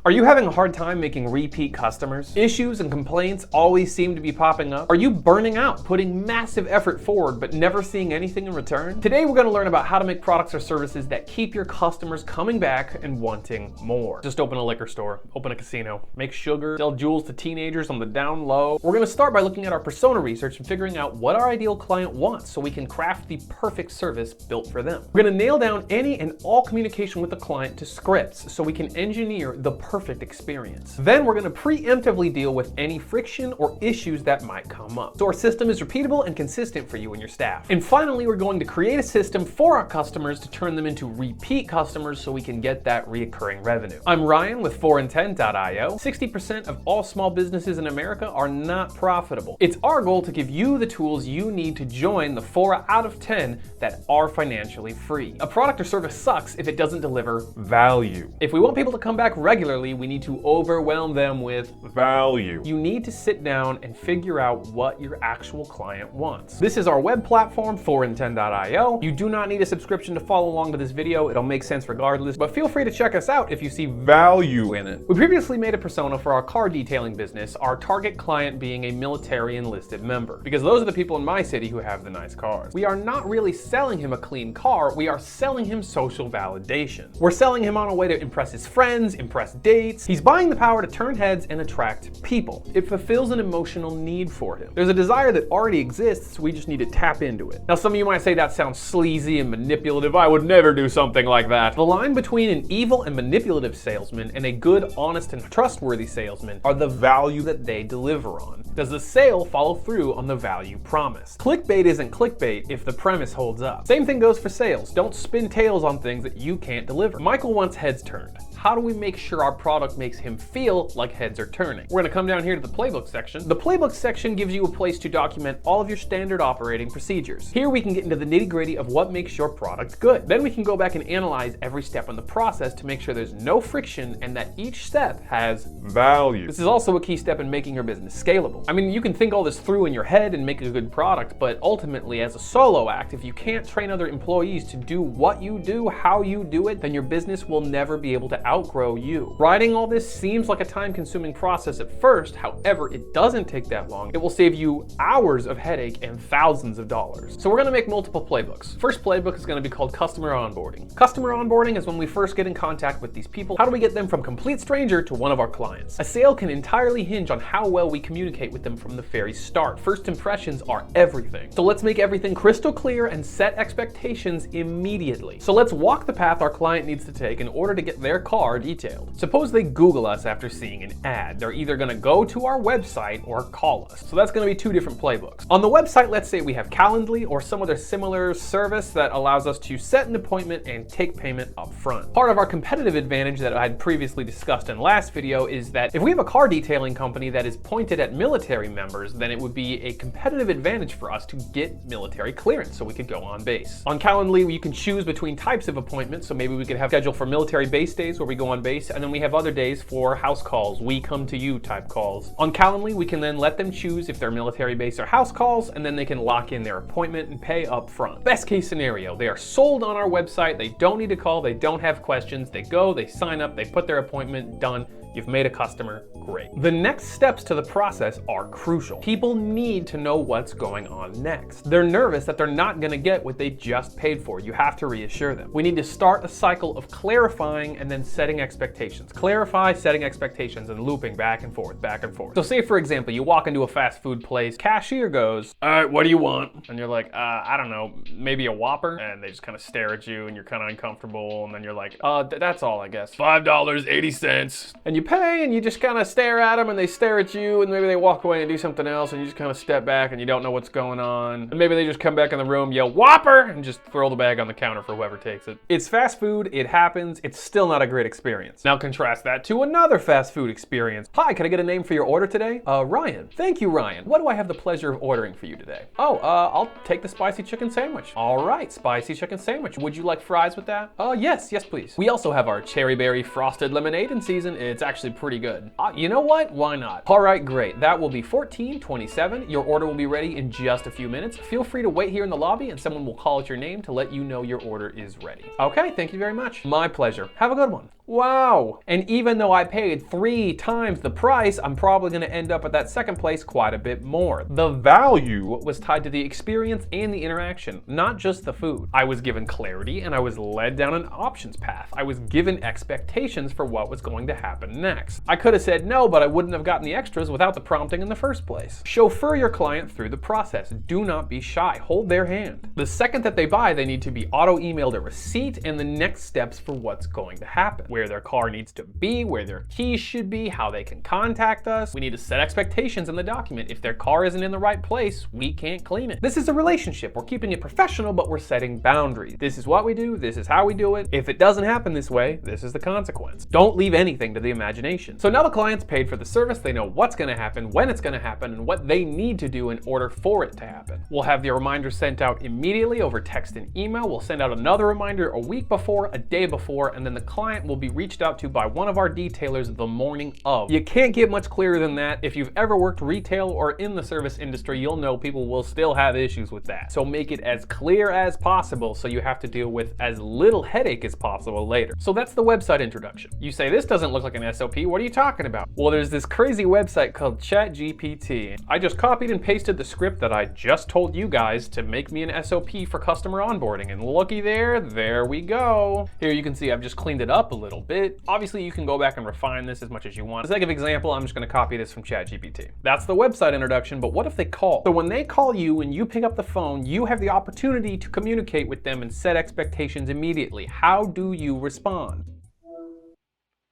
Are you having a hard time making repeat customers? Issues and complaints always seem to be popping up? Are you burning out, putting massive effort forward but never seeing anything in return? Today we're going to learn about how to make products or services that keep your customers coming back and wanting more. Just open a liquor store, open a casino, make sugar, sell jewels to teenagers on the down low. We're going to start by looking at our persona research and figuring out what our ideal client wants so we can craft the perfect service built for them. We're going to nail down any and all communication with the client to scripts so we can engineer the perfect experience. Then we're going to preemptively deal with any friction or issues that might come up, so our system is repeatable and consistent for you and your staff. And finally, we're going to create a system for our customers to turn them into repeat customers so we can get that reoccurring revenue. I'm Ryan with 4in10.io. 60% of all small businesses in America are not profitable. It's our goal to give you the tools you need to join the 4 out of 10 that are financially free. A product or service sucks if it doesn't deliver value. If we want people to come back regularly, we need to overwhelm them with value. You need to sit down and figure out what your actual client wants. This is our web platform, 4in10.io. You do not need a subscription to follow along to this video. It'll make sense regardless, but feel free to check us out if you see value in it. We previously made a persona for our car detailing business, our target client being a military enlisted member, because those are the people in my city who have the nice cars. We are not really selling him a clean car, we are selling him social validation. We're selling him on a way to impress his friends, impress dates. He's buying the power to turn heads and attract people. It fulfills an emotional need for him. There's a desire that already exists, we just need to tap into it. Now some of you might say that sounds sleazy and manipulative. I would never do something like that. The line between an evil and manipulative salesman and a good, honest, and trustworthy salesman are the value that they deliver on. Does the sale follow through on the value promised? Clickbait isn't clickbait if the premise holds up. Same thing goes for sales. Don't spin tails on things that you can't deliver. Michael wants heads turned. How do we make sure our product makes him feel like heads are turning? We're gonna come down here to the playbook section. The playbook section gives you a place to document all of your standard operating procedures. Here we can get into the nitty-gritty of what makes your product good. Then we can go back and analyze every step in the process to make sure there's no friction and that each step has value. This is also a key step in making your business scalable. I mean, you can think all this through in your head and make a good product, but ultimately as a solo act, if you can't train other employees to do what you do, how you do it, then your business will never be able to outgrow you. Writing all this seems like a time-consuming process at first, however, it doesn't take that long. It will save you hours of headache and thousands of dollars. So we're gonna make multiple playbooks. First playbook is gonna be called customer onboarding. Customer onboarding is when we first get in contact with these people. How do we get them from complete stranger to one of our clients? A sale can entirely hinge on how well we communicate with them from the very start. First impressions are everything. So let's make everything crystal clear and set expectations immediately. So let's walk the path our client needs to take in order to get their car detailed. Suppose they Google us after seeing an ad. They're either gonna go to our website or call us. So that's gonna be two different playbooks. On the website, let's say we have Calendly or some other similar service that allows us to set an appointment and take payment up front. Part of our competitive advantage that I had previously discussed in last video is that if we have a car detailing company that is pointed at military members, then it would be a competitive advantage for us to get military clearance so we could go on base. On Calendly, you can choose between types of appointments, so maybe we could have scheduled for military base days where we go on base, and then we have other days for house calls, we come to you type calls. On Calendly, we can then let them choose if they're military base or house calls, and then they can lock in their appointment and pay up front. Best case scenario, they are sold on our website, they don't need to call, they don't have questions, they go, they sign up, they put their appointment, done. You've made a customer, great. The next steps to the process are crucial. People need to know what's going on next. They're nervous that they're not gonna get what they just paid for. You have to reassure them. We need to start a cycle of clarifying and then setting expectations. Clarify, setting expectations, and looping back and forth, back and forth. So say for example, you walk into a fast food place, cashier goes, all right, what do you want? And you're like, I don't know, maybe a Whopper? And they just kind of stare at you and you're kind of uncomfortable. And then you're like, that's all I guess. $5.80. And you pay and you just kind of stare at them and they stare at you and maybe they walk away and do something else and you just kind of step back and you don't know what's going on. And maybe they just come back in the room, yell Whopper, and just throw the bag on the counter for whoever takes it. It's fast food, it happens, it's still not a great experience. Now contrast that to another fast food experience. Hi, can I get a name for your order today? Ryan. Thank you, Ryan. What do I have the pleasure of ordering for you today? I'll take the spicy chicken sandwich. All right, spicy chicken sandwich. Would you like fries with that? Yes, please. We also have our cherry berry frosted lemonade in season. It's actually pretty good. You know what? Why not? All right, great. That will be $14.27. Your order will be ready in just a few minutes. Feel free to wait here in the lobby and someone will call out your name to let you know your order is ready. Okay, thank you very much. My pleasure. Have a good one. Wow. And even though I paid 3 times the price, I'm probably going to end up at that second place quite a bit more. The value was tied to the experience and the interaction, not just the food. I was given clarity and I was led down an options path. I was given expectations for what was going to happen next. I could have said no, but I wouldn't have gotten the extras without the prompting in the first place. Chauffeur your client through the process. Do not be shy. Hold their hand. The second that they buy, they need to be auto-emailed a receipt and the next steps for what's going to happen. Where their car needs to be, where their keys should be, how they can contact us. We need to set expectations in the document. If their car isn't in the right place, we can't clean it. This is a relationship. We're keeping it professional, but we're setting boundaries. This is what we do. This is how we do it. If it doesn't happen this way, this is the consequence. Don't leave anything to the imagination. So now the client's paid for the service. They know what's going to happen, when it's going to happen, and what they need to do in order for it to happen. We'll have the reminder sent out immediately over text and email. We'll send out another reminder a week before, a day before, and then the client will be reached out to by one of our detailers the morning of. You can't get much clearer than that. If you've ever worked retail or in the service industry, you'll know people will still have issues with that. So make it as clear as possible so you have to deal with as little headache as possible later. So that's the website introduction. You say, this doesn't look like an SOP. What are you talking about? Well, there's this crazy website called ChatGPT. I just copied and pasted the script that I just told you guys to make me an SOP for customer onboarding. And looky there we go. Here you can see I've just cleaned it up a little bit. Obviously, you can go back and refine this as much as you want. For the sake of example, I'm just going to copy this from ChatGPT. That's the website introduction, but what if they call? So when they call you and you pick up the phone, you have the opportunity to communicate with them and set expectations immediately. How do you respond?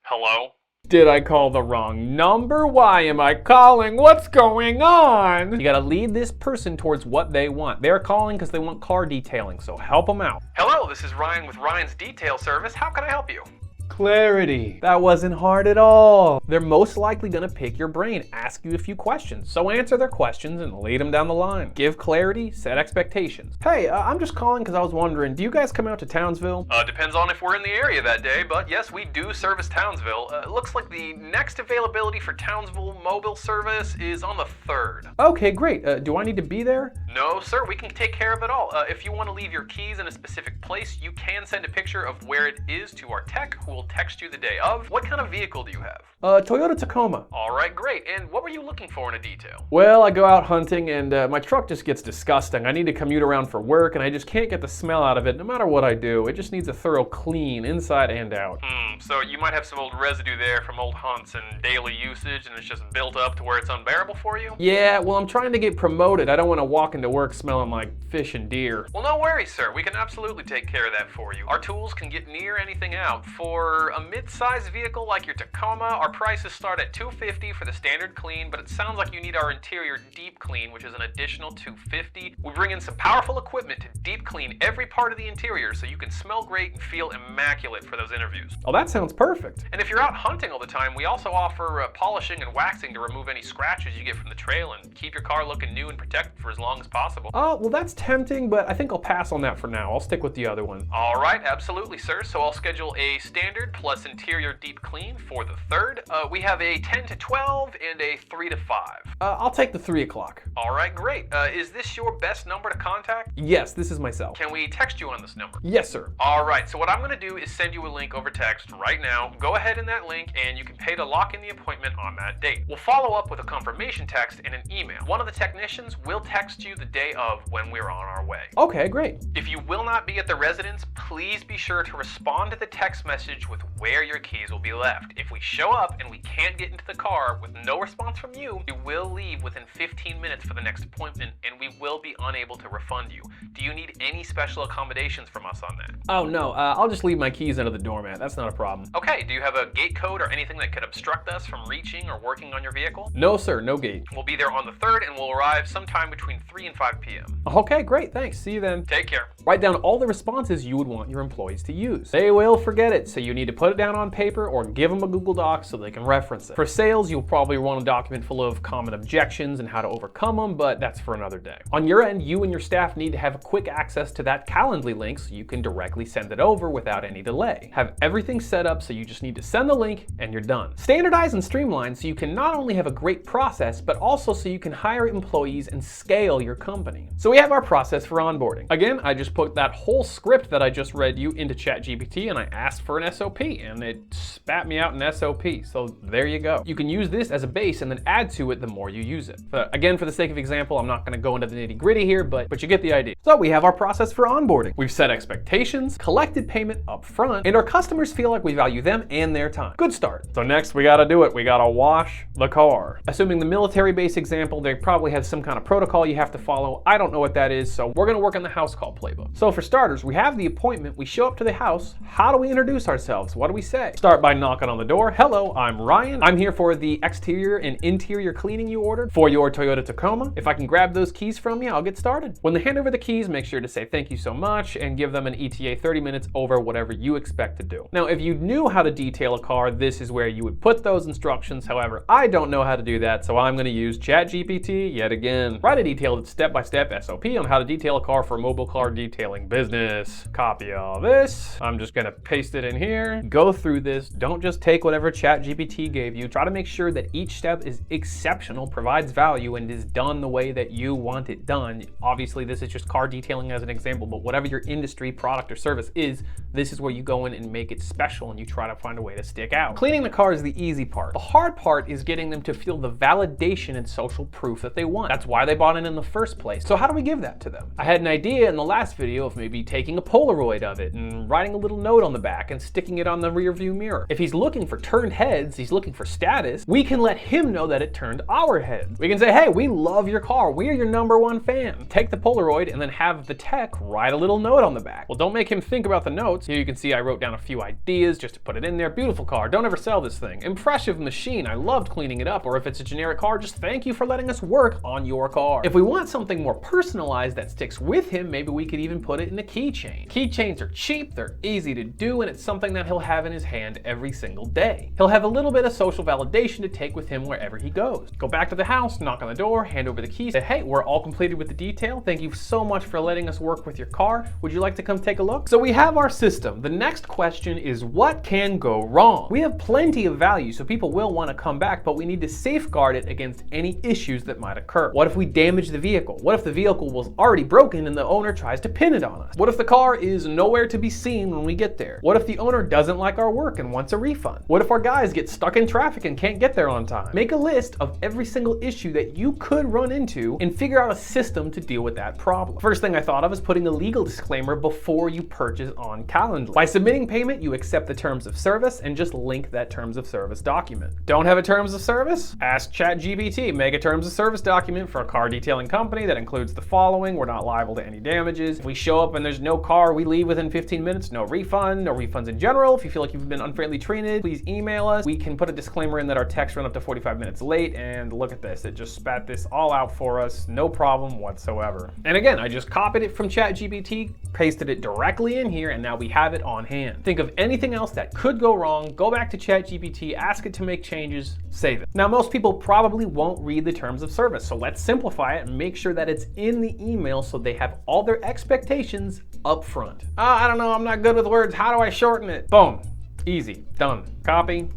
Hello? Did I call the wrong number? Why am I calling? What's going on? You gotta lead this person towards what they want. They're calling because they want car detailing, so help them out. Hello, this is Ryan with Ryan's Detail Service. How can I help you? Clarity. That wasn't hard at all. They're most likely gonna pick your brain, ask you a few questions. So answer their questions and lead them down the line. Give clarity, set expectations. Hey, I'm just calling because I was wondering, do you guys come out to Townsville? Depends on if we're in the area that day, but yes, we do service Townsville. It looks like the next availability for Townsville mobile service is on the 3rd. Okay, great. Do I need to be there? No, sir, we can take care of it all. If you want to leave your keys in a specific place, you can send a picture of where it is to our tech, who will text you the day of. What kind of vehicle do you have? Toyota Tacoma. All right, great. And what were you looking for in a detail? Well, I go out hunting and my truck just gets disgusting. I need to commute around for work and I just can't get the smell out of it no matter what I do. It just needs a thorough clean inside and out. So you might have some old residue there from old hunts and daily usage and it's just built up to where it's unbearable for you? Yeah, well, I'm trying to get promoted. I don't want to walk into work smelling like fish and deer. Well, no worries, sir. We can absolutely take care of that for you. Our tools can get near anything out. For a mid-sized vehicle like your Tacoma, our prices start at $250 for the standard clean, but it sounds like you need our interior deep clean, which is an additional $250. We bring in some powerful equipment to deep clean every part of the interior so you can smell great and feel immaculate for those interviews. Oh, that sounds perfect. And if you're out hunting all the time, we also offer polishing and waxing to remove any scratches you get from the trail and keep your car looking new and protected for as long as possible. Oh, well, that's tempting, but I think I'll pass on that for now. I'll stick with the other one. All right, absolutely, sir. So I'll schedule a standard plus interior deep clean for the 3rd. We have a 10 to 12 and a 3 to 5. I'll take the 3 o'clock. All right, great. Is this your best number to contact? Yes, this is my cell. Can we text you on this number? Yes, sir. All right, so what I'm going to do is send you a link over text right now. Go ahead in that link and you can pay to lock in the appointment on that date. We'll follow up with a confirmation text and an email. One of the technicians will text you the day of when we're on our way. Okay, great. If you will not be at the residence, please be sure to respond to the text message with where your keys will be left. If we show up and we can't get into the car with no response from you, we will leave within 15 minutes for the next appointment and we will be unable to refund you. Do you need any special accommodations from us on that? Oh, no. I'll just leave my keys under the doormat. That's not a problem. Okay. Do you have a gate code or anything that could obstruct us from reaching or working on your vehicle? No, sir. No gate. We'll be there on the 3rd and we'll arrive sometime between 3 and 5 p.m. Okay, great. Thanks. See you then. Take care. Write down all the responses you would want your employees to use. They will forget it, so you need to put it down on paper or give them a Google Doc so they can reference it. For sales, you'll probably want a document full of common objections and how to overcome them, but that's for another day. On your end, you and your staff need to have quick access to that Calendly link so you can directly send it over without any delay. Have everything set up so you just need to send the link and you're done. Standardize and streamline so you can not only have a great process, but also so you can hire employees and scale your company. So we have our process for onboarding. Again, I just put that whole script that I just read you into ChatGPT and I asked for an SOP, and it spat me out an SOP. So there you go. You can use this as a base and then add to it the more you use it. Again, for the sake of example, I'm not going to go into the nitty gritty here, but you get the idea. So we have our process for onboarding. We've set expectations, collected payment up front, and our customers feel like we value them and their time. Good start. So next we got to do it. We got to wash the car. Assuming the military base example, they probably have some kind of protocol you have to follow. I don't know what that is, so we're going to work on the house call playbook. So for starters, we have the appointment. We show up to the house. How do we introduce ourselves? What do we say? Start by knocking on the door. Hello, I'm Ryan. I'm here for the exterior and interior cleaning you ordered for your Toyota Tacoma. If I can grab those keys from you, I'll get started. When they hand over the keys, make sure to say thank you so much and give them an ETA 30 minutes over whatever you expect to do. Now, if you knew how to detail a car, this is where you would put those instructions. However, I don't know how to do that, so I'm going to use ChatGPT yet again. Write a detailed step-by-step SOP on how to detail a car for a mobile car detailing business. Copy all this. I'm just going to paste it in here. Go through this. Don't just take whatever ChatGPT gave you. Try to make sure that each step is exceptional, provides value, and is done the way that you want it done. Obviously, this is just car detailing as an example, but whatever your industry, product, or service is, this is where you go in and make it special and you try to find a way to stick out. Cleaning the car is the easy part. The hard part is getting them to feel the validation and social proof that they want. That's why they bought it in the first place. So how do we give that to them? I had an idea in the last video of maybe taking a Polaroid of it and writing a little note on the back and sticking it on the rear view mirror. If he's looking for turned heads, he's looking for status, we can let him know that it turned our heads. We can say, hey, we love your car. We are your #1 fan. Take the Polaroid and then have the tech write a little note on the back. Well, don't make him think about the notes. Here you can see I wrote down a few ideas just to put it in there. Beautiful car. Don't ever sell this thing. Impressive machine. I loved cleaning it up. Or if it's a generic car, just thank you for letting us work on your car. If we want something more personalized that sticks with him, maybe we could even put it in a keychain. Keychains are cheap, they're easy to do, and it's something that he'll have in his hand every single day. He'll have a little bit of social validation to take with him wherever he goes. Go back to the house, knock on the door, hand over the keys, say, hey, we're all completed with the detail. Thank you so much for letting us work with your car. Would you like to come take a look? So we have our system. The next question is, what can go wrong? We have plenty of value, so people will want to come back, but we need to safeguard it against any issues that might occur. What if we damage the vehicle? What if the vehicle was already broken and the owner tries to pin it on us? What if the car is nowhere to be seen when we get there? What if the owner doesn't like our work and wants a refund? What if our guys get stuck in traffic and can't get there on time? Make a list of every single issue that you could run into and figure out a system to deal with that problem. First thing I thought of is putting a legal disclaimer before you purchase on Calendly. By submitting payment, you accept the terms of service and just link that terms of service document. Don't have a terms of service? Ask ChatGPT. Make a terms of service document for a car detailing company that includes the following. We're not liable to any damages. If we show up and there's no car, we leave within 15 minutes, no refund, no refunds in general. If you feel like you've been unfairly treated, please email us. We can put a disclaimer in that our techs run up to 45 minutes late, and look at this. It just spat this all out for us. No problem whatsoever. And again, I just copied it from ChatGPT, pasted it directly in here, and now we have it on hand. Think of anything else that could go wrong, go back to ChatGPT, ask it to make changes, save it. Now, most people probably won't read the terms of service, so let's simplify it and make sure that it's in the email so they have all their expectations up front. I don't know, I'm not good with words. How do I shorten it? Boom. Easy. Done. Copy.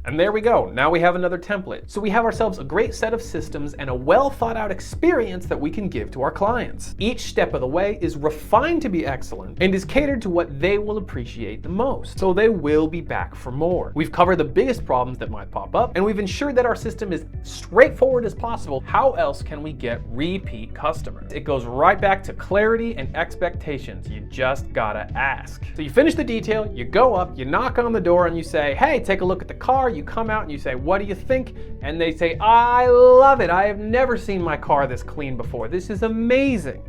And there we go. Now we have another template. So we have ourselves a great set of systems and a well thought out experience that we can give to our clients. Each step of the way is refined to be excellent and is catered to what they will appreciate the most. So they will be back for more. We've covered the biggest problems that might pop up, and we've ensured that our system is straightforward as possible. How else can we get repeat customers? It goes right back to clarity and expectations. You just gotta ask. So you finish the detail, you go up, you knock on the door, and you say, hey, take a look at the car. You come out and you say, what do you think? And they say, I love it. I have never seen my car this clean before. This is amazing.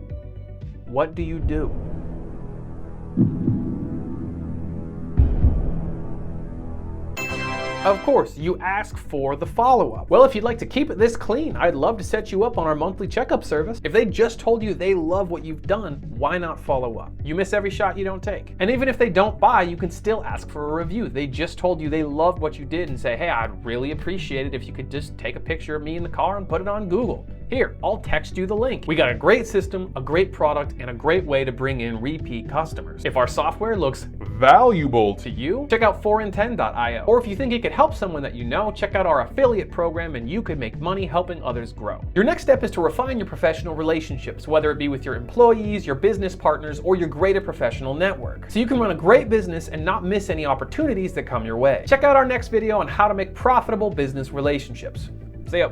What do you do? Of course, you ask for the follow-up. Well, if you'd like to keep it this clean, I'd love to set you up on our monthly checkup service. If they just told you they love what you've done, why not follow up? You miss every shot you don't take. And even if they don't buy, you can still ask for a review. They just told you they loved what you did and say, hey, I'd really appreciate it if you could just take a picture of me in the car and put it on Google. Here, I'll text you the link. We got a great system, a great product, and a great way to bring in repeat customers. If our software looks valuable to you, check out 4in10.io. Or if you think it could help someone that you know, check out our affiliate program and you could make money helping others grow. Your next step is to refine your professional relationships, whether it be with your employees, your business partners, or your greater professional network, so you can run a great business and not miss any opportunities that come your way. Check out our next video on how to make profitable business relationships. See ya.